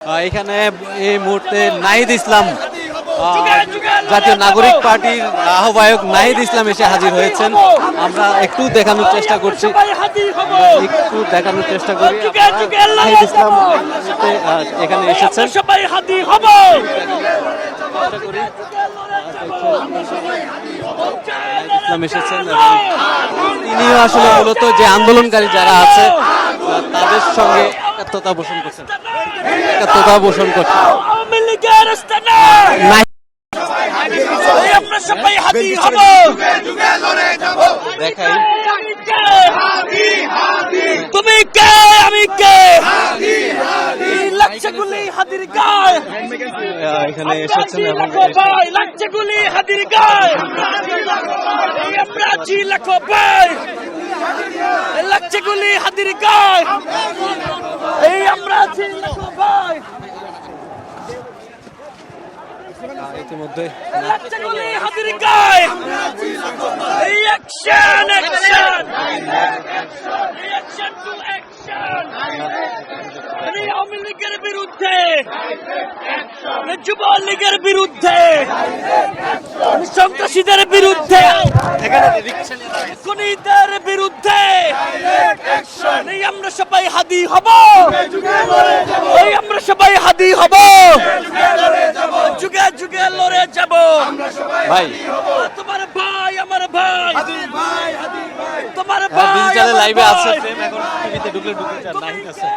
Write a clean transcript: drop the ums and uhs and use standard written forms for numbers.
এখানে এই মুহূর্তে নাহিদ ইসলাম জাতীয় নাগরিক পার্টির আহ্বায়ক নাহিদ ইসলাম এসে হাজির হয়েছেন। আমরা একটু দেখানোর চেষ্টা করছি, নাহিদ ইসলাম এখানে এসেছেন। ইসলাম এসেছেন, তিনিও আসলে মূলত যে আন্দোলনকারী যারা আছে তাদের সঙ্গে একাত্মতা পোষণ করছেন। দেখাই তুমি কে আমি কে লাগছে গুলি হাতির গায়, এখানে এসেছেন এবং লাগছে গুলি হাতির গায়, আমরা আছি লাখো ভাই, লাগছে গুলি হাতির গায়, এই আমরা আছি লাখো ভাই, ইতিমধ্যে লাগছে গুলি হাতির গায়, এই action action action to action, Awami লীগের বিরুদ্ধে, যুবলীগের বিরুদ্ধে, সন্ত্রাসীদের বিরুদ্ধে, খুনিদের বিরুদ্ধে এই আমরা সবাই হাদি হব, এই আমরা সবাই হাদি হব, যুগে যুগে লড়ে যাব ভাই। তোমার ভাই আমার ভাই, তোমার ভাই ডিজিটালে লাইভে আছে, এখন টিভিতে ঢুকলে নাহিদ আছে।